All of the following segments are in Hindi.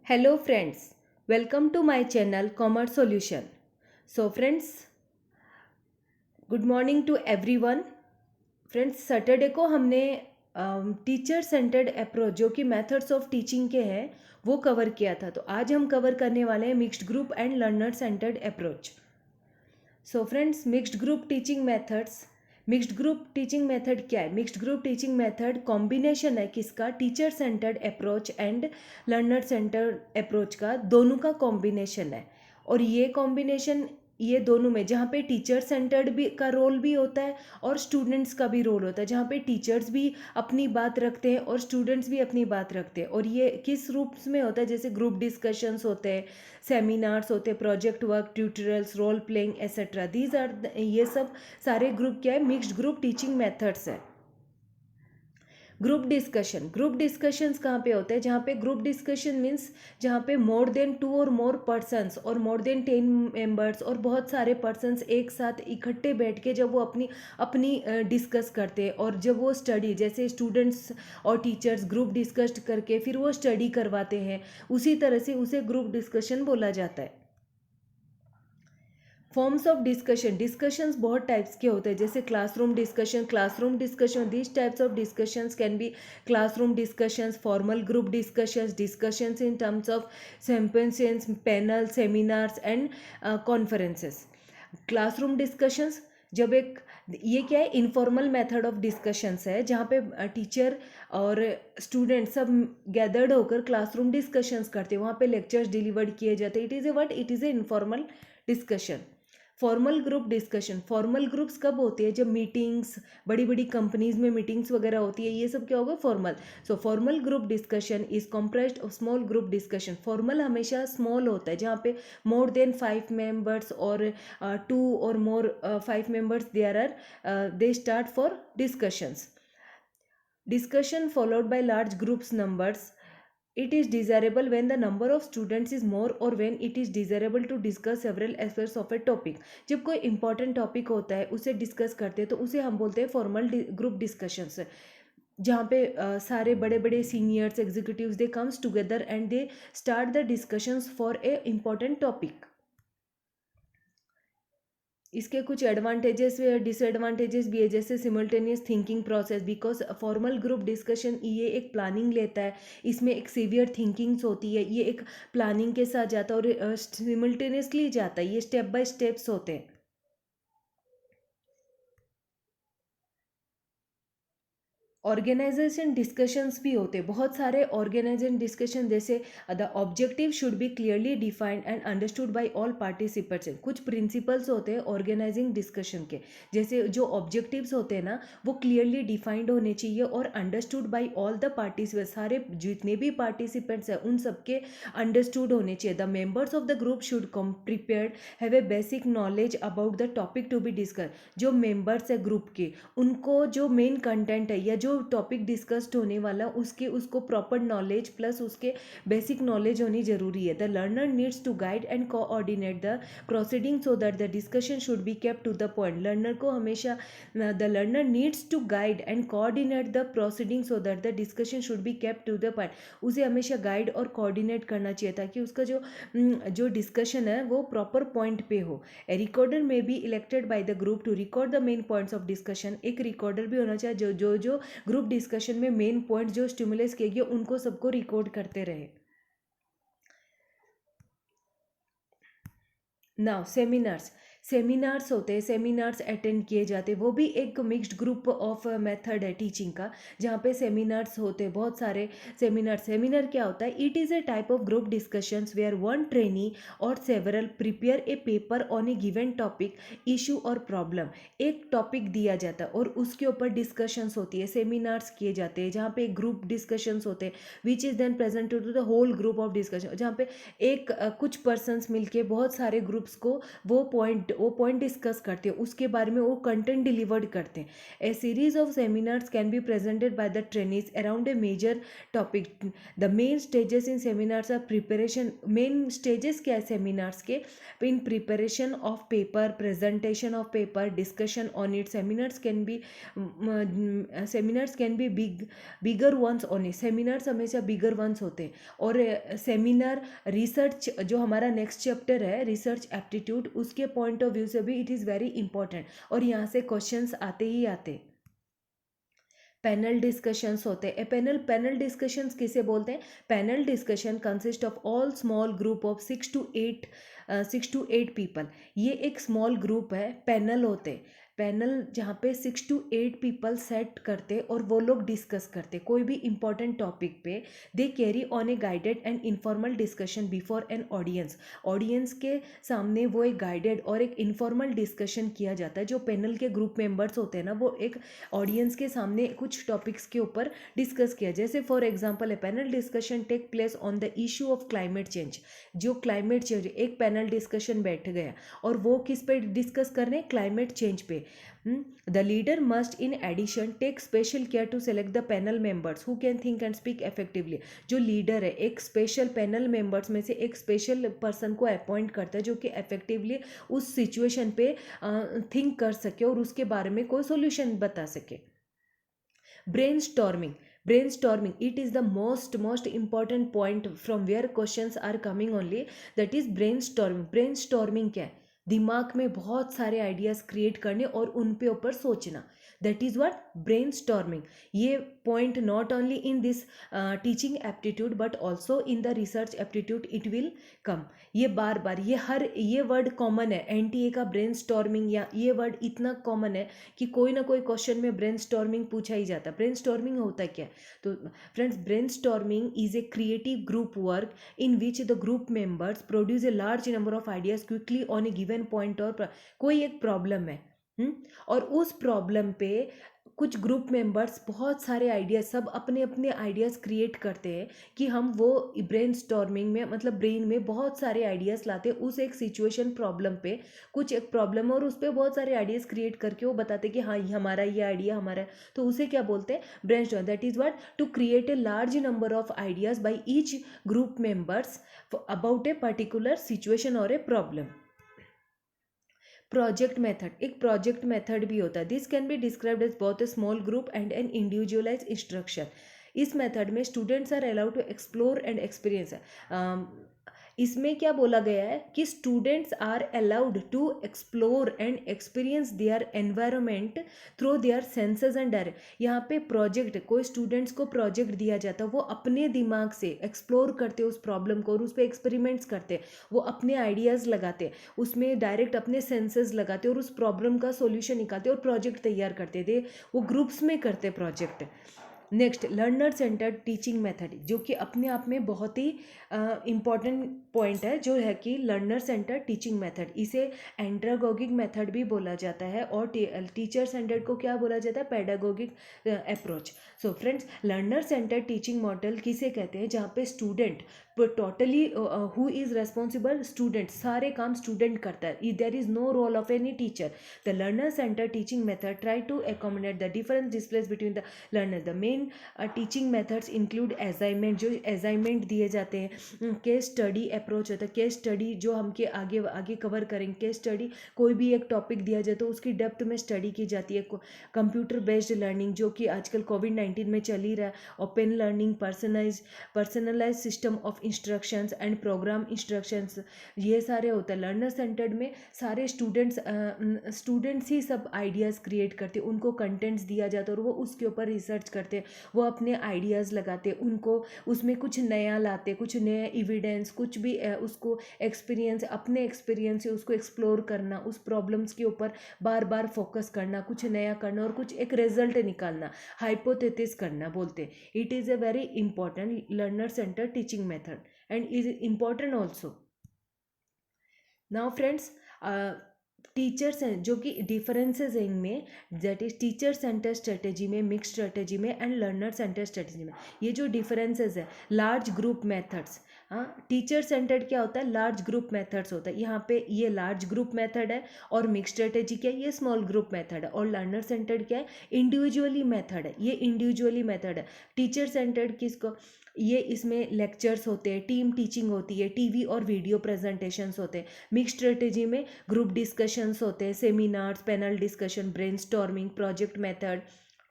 Hello friends, welcome to my channel Commerce Solution. So friends, good morning to everyone. Friends Saturday को हमने टीचर सेंटर्ड अप्रोच जो कि मेथड्स ऑफ टीचिंग के हैं वो कवर किया था। तो आज हम कवर करने वाले हैं mixed group and learner centred approach. So friends, mixed group teaching method क्या है? Mixed group teaching method combination है किसका? Teacher centred approach and learner centred approach का, दोनों का कॉम्बिनेशन है। और ये कॉम्बिनेशन ये दोनों में जहाँ पे टीचर सेंटर्ड भी का रोल भी होता है और स्टूडेंट्स का भी रोल होता है, जहाँ पे टीचर्स भी अपनी बात रखते हैं और स्टूडेंट्स भी अपनी बात रखते हैं। और ये किस रूप्स में होता है? जैसे ग्रुप डिस्कशंस होते हैं, सेमिनार्स होते हैं, project work, tutorials, role playing etcetera. These are ये सब सारे ग्रुप क्या है? मिक्स्ड ग्रुप टीचिंग मेथड्स है। ग्रुप डिस्कशंस कहाँ पे होते हैं? जहाँ पे ग्रुप डिस्कशन मीन्स जहाँ पे मोर देन 2 और मोर पर्सन्स और मोर देन 10 मेंबर्स और बहुत सारे पर्सन्स एक साथ इकट्ठे बैठ के जब वो अपनी अपनी डिस्कस करते हैं, और जब वो स्टडी, जैसे स्टूडेंट्स और टीचर्स ग्रुप डिस्कस करके फिर वो स्टडी करवाते हैं, उसी तरह से उसे ग्रुप डिस्कशन बोला जाता है। फॉर्म्स ऑफ डिस्कशंस बहुत टाइप्स के होते हैं, जैसे classroom discussion this types of discussions can be classroom discussions, formal group discussions in terms of symposiums, panel, seminars and conferences. Classroom discussions जब एक ये क्या है? इनफॉर्मल मेथड ऑफ डिस्कशंस है, जहाँ पे टीचर और स्टूडेंट सब गैदर्ड होकर क्लासरूम डिस्कशंस करते हैं, वहाँ पे लेक्चर्स डिलीवर्ड किए जाते हैं। It is A informal discussion. Formal groups कब होती है? जब मीटिंग्स, बड़ी बड़ी कंपनीज में मीटिंग्स वगैरह होती है, ये सब क्या होगा? Formal. So formal group discussion is comprised of small group discussion. Formal हमेशा स्मॉल होता है, जहाँ पे मोर देन 5 मेंबर्स और 2 और मोर 5 members they start for discussion followed by large groups numbers. It is desirable when the number of students is more or when it is desirable to discuss several aspects of a topic. जब कोई important topic होता है उसे डिस्कस करते हैं तो उसे हम बोलते हैं फॉर्मल ग्रुप डिस्कशंस, जहाँ पे सारे बड़े बड़े seniors executives they comes together and they start the discussions for a important topic. इसके कुछ एडवांटेजेस डिसएडवांटेजेस भी है, जैसे simultaneous thinking process, because formal group discussion ये एक प्लानिंग लेता है, इसमें एक सीवियर थिंकिंग्स होती है, ये एक प्लानिंग के साथ जाता है और सिमल्टेनियसली जाता है, ये स्टेप बाय स्टेप्स होते हैं। ऑर्गेनाइजेशन डिस्कशंस भी होते हैं, बहुत सारे ऑर्गेनाइजेशन डिस्कशन, जैसे the objective should be clearly defined and understood by all participants. कुछ प्रिंसिपल्स होते हैं ऑर्गेनाइजिंग डिस्कशन के, जैसे जो ऑब्जेक्टिव्स होते हैं ना वो क्लियरली डिफाइंड होने चाहिए और understood by all the participants, सारे जितने भी पार्टिसिपेंट्स हैं उन सबके अंडरस्टूड होने चाहिए। The members of the group should come prepared, have a basic knowledge about the topic to be discuss. जो मेंबर्स है ग्रुप के, उनको जो मेन कंटेंट है या जो टॉपिक डिस्कस्ड होने वाला उसको प्रॉपर नॉलेज प्लस उसके बेसिक नॉलेज होनी जरूरी है। The learner needs to guide and coordinate the proceeding so that the discussion should be kept to the point. Learner को हमेशा the learner needs to guide and coordinate the proceeding so that the discussion should be kept to the point. उसे हमेशा गाइड और कोऑर्डिनेट करना चाहिए ताकि उसका जो डिस्कशन है वो प्रॉपर पॉइंट पे हो। A recorder may be elected by the group to record the main points of discussion. एक रिकॉर्डर भी होना चाहिए जो ग्रुप डिस्कशन में मेन पॉइंट जो स्टिमुलेस किए गए उनको सबको रिकॉर्ड करते रहे। नाउ सेमिनार्स होते हैं, सेमिनार्स अटेंड किए जाते हैं, वो भी एक मिक्स्ड ग्रुप ऑफ मेथड है टीचिंग का, जहाँ पे सेमिनार्स होते हैं, बहुत सारे सेमिनार क्या होता है? It is a type of group discussions where one trainee और several prepare a paper on a given topic, issue और प्रॉब्लम। एक टॉपिक दिया जाता है और उसके ऊपर डिस्कशंस होती है, सेमिनार्स किए जाते हैं, जहाँ पे ग्रुप डिस्कशंस होते हैं which is then present to the whole group of discussion, जहाँ पे कुछ पर्सन्स मिलके बहुत सारे ग्रुप्स को वो पॉइंट वो पॉइंट डिस्कस करते हैं, उसके बारे में वो कंटेंट डिलीवर्ड करते हैं. A series of seminars can be presented by the trainees around a major topic. The main stages in seminars are preparation. Main stages क्या है सेमिनार्स के? In preparation of paper, presentation of paper, discussion on it. Seminars can be bigger ones only. Seminars हमेशा बिगर वंस होते हैं. और सेमिनार रिसर्च जो हमारा नेक्स्ट चैप्टर है रिसर्च एप्टीट्यूड, उसके पॉइंट ऑफ व्यू से भी इट इज़ वेरी इंपॉर्टेंट, और यहाँ से क्वेश्चंस आते ही आते. पैनल डिस्कशंस होते हैं. पैनल डिस्कशंस किसे बोलते हैं? Panel discussion consist of all small group of 6 to 8 people. ये एक स्मॉल ग्रुप है, पैनल होते हैं. पैनल जहाँ पे 6 to 8 पीपल सेट करते और वो लोग डिस्कस करते कोई भी इंपॉर्टेंट टॉपिक पे. They carry on A guided and informal discussion before an audience. Audience के सामने वो एक गाइडेड और एक इनफॉर्मल डिस्कशन किया जाता है. जो पैनल के ग्रुप मेंबर्स होते हैं ना, वो एक ऑडियंस के सामने कुछ टॉपिक्स के ऊपर डिस्कस किया. जैसे for example a panel discussion take place on the issue of climate change. जो क्लाइमेट चेंज, एक पैनल डिस्कशन बैठ गया और वो किस पे डिस्कस कर रहे हैं? क्लाइमेट चेंज पे. The leader must in addition take special care to select the panel members who can think and speak effectively. जो लीडर है एक स्पेशल पैनल मेंबर्स में से एक स्पेशल पर्सन को अपॉइंट करता है जो कि इफेक्टिवली उस सिचुएशन पे थिंक कर सके और उसके बारे में कोई सोल्यूशन बता सके. Brainstorming. Brainstorming, it is the most important point from where questions are coming only. That is brainstorming. Brainstorming क्या है? दिमाग में बहुत सारे आइडियाज क्रिएट करने और उन पे ऊपर सोचना. That is what brainstorming. ये point not only in this teaching aptitude but also in the research aptitude it will come. ये बार बार ये वर्ड कॉमन है. एनटीए का ब्रेनस्टॉर्मिंग, या ये वर्ड इतना कॉमन है कि कोई ना कोई क्वेश्चन में ब्रेनस्टॉर्मिंग पूछा ही जाता है. ब्रेनस्टॉर्मिंग होता है क्या? तो friends, brainstorming is a creative group work in which the group members produce a large number of ideas quickly on a given point. और कोई एक प्रॉब्लम है और उस प्रॉब्लम पे कुछ ग्रुप मेंबर्स बहुत सारे आइडियाज, सब अपने अपने आइडियाज़ क्रिएट करते हैं कि हम वो ब्रेनस्टॉर्मिंग में, मतलब ब्रेन में बहुत सारे आइडियाज़ लाते हैं उस एक सिचुएशन प्रॉब्लम पे. कुछ एक प्रॉब्लम और उस पर बहुत सारे आइडियाज़ क्रिएट करके वो बताते कि हाँ हमारा ये आइडिया हमारा है. तो उसे क्या बोलते हैं? Brainstorm. That is what to create a large number of ideas by each group members about a particular situation और ए प्रॉब्लम. Project method. एक प्रोजेक्ट मेथड भी होता है. This can be described as both a small group and an individualize instruction. इस मेथड में students are allowed to explore and experience. इसमें क्या बोला गया है कि students are allowed to explore and experience their environment through their senses and direct. यहाँ पे प्रोजेक्ट, कोई स्टूडेंट्स को प्रोजेक्ट दिया जाता है, वो अपने दिमाग से एक्सप्लोर करते उस प्रॉब्लम को और उस पर एक्सपेरिमेंट्स करते, वो अपने आइडियाज़ लगाते, उसमें डायरेक्ट अपने सेंसेस लगाते और उस प्रॉब्लम का सोल्यूशन निकालते और प्रोजेक्ट तैयार करते थे. वो ग्रुप्स में करते project. Next, learner centred teaching method, जो कि अपने आप में बहुत ही इम्पॉर्टेंट पॉइंट है, जो है कि लर्नर सेंटर्ड टीचिंग मेथड. इसे एंड्रागोगिक मेथड भी बोला जाता है और टीचर सेंटर्ड को क्या बोला जाता है? Pedagogic approach. So friends, learner centred teaching model किसे कहते हैं? जहाँ पे student totally who is responsible? Student. सारे काम स्टूडेंट करता है. There is no role of any teacher. The learner centred teaching method try to accommodate the difference displace between the learner. The main teaching methods include assignment, जो असाइनमेंट दिए जाते हैं. केस स्टडी अप्रोच होता है. केस स्टडी जो हम के आगे आगे कवर करेंगे. केस स्टडी, कोई भी एक टॉपिक दिया जाए तो उसकी डेप्थ में स्टडी की जाती है. कंप्यूटर बेस्ड लर्निंग, जो कि आजकल कोविड-19 में चल ही रहा है. Open learning, personalize system of instructions and program instructions, ये सारे होता है. लर्नर सेंटर्ड में सारे स्टूडेंट्स ही सब आइडियाज़ क्रिएट करते, उनको कंटेंट्स दिया जाता है और वो उसके ऊपर रिसर्च करते, वो अपने आइडियाज़ लगाते, उनको उसमें कुछ नया लाते, कुछ नया एविडेंस, कुछ भी उसको एक्सपीरियंस, अपने एक्सपीरियंस से उसको एक्सप्लोर करना, उस प्रॉब्लम्स के ऊपर बार बार फोकस करना, कुछ नया करना और कुछ एक रिजल्ट निकालना, हाइपोथेसिस करना बोलते. It is a very important learner centre teaching method and is important also. Now friends, teachers हैं जो कि डिफरेंसेस हैं इनमें, that is teacher centre strategy में, मिक्स स्ट्रेटेजी में एंड लर्नर सेंटर स्ट्रेटेजी में। ये जो डिफरेंसेस है, लार्ज ग्रुप मेथड्स, हाँ, टीचर सेंटर्ड क्या होता है, लार्ज ग्रुप मेथड्स होता है, यहाँ पे ये लार्ज ग्रुप मेथड है, और मिक्स स्ट्रेटेजी क्या है, ये स्मॉल ग्रुप मेथड है, और लर्नर सेंटर्ड क्या है, इंडिविजुअली मेथड है, ये इंडिविजुअली मेथड है। टीचर सेंटर्ड किसको, ये इसमें लेक्चर्स होते हैं, टीम टीचिंग होती है, टीवी और वीडियो प्रेजेंटेशंस होते हैं। मिक्स स्ट्रेटेजी में ग्रुप डिस्कशंस होते हैं, seminars, panel discussion, brainstorming, project method,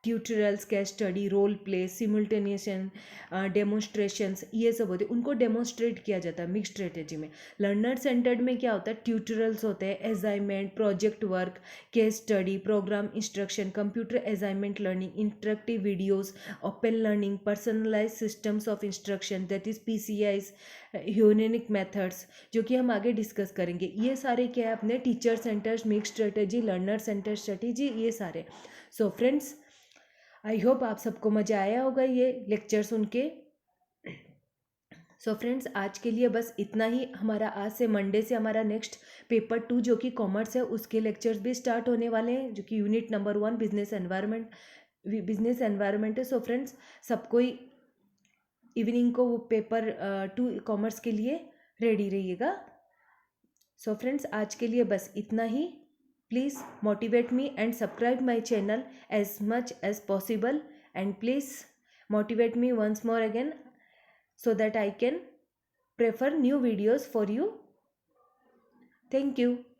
tutorials, case study, role play, simulation, demonstrations, ये सब होते हैं, उनको डेमोन्स्ट्रेट किया जाता है मिक्स स्ट्रेटेजी में। लर्नर सेंटर्ड में क्या होता है, ट्यूटोरियल्स होते हैं, assignment, project work, case study, programme instruction, computer assignment learning, interactive videos, open learning, personalise systems of instruction, that is PCIs, ह्यूनेनिक मेथड्स, जो कि हम आगे डिस्कस करेंगे। ये सारे क्या है अपने teacher centres, mix strategy, learner centre strategy, ये सारे। सो फ्रेंड्स, आई होप आप सबको मज़ा आया होगा ये लेक्चर सुन के। सो फ्रेंड्स, आज के लिए बस इतना ही। हमारा आज से मंडे से हमारा नेक्स्ट पेपर 2 जो कि कॉमर्स है, उसके लेक्चर्स भी स्टार्ट होने वाले हैं, जो कि यूनिट नंबर 1 बिजनेस एनवायरनमेंट है। सो फ्रेंड्स, सबको इवनिंग को वो पेपर 2 कॉमर्स के लिए रेडी रहिएगा। सो फ्रेंड्स, आज के लिए बस इतना ही। Please motivate me and subscribe my channel as much as possible, and please motivate me once more again so that I can prefer new videos for you. Thank you.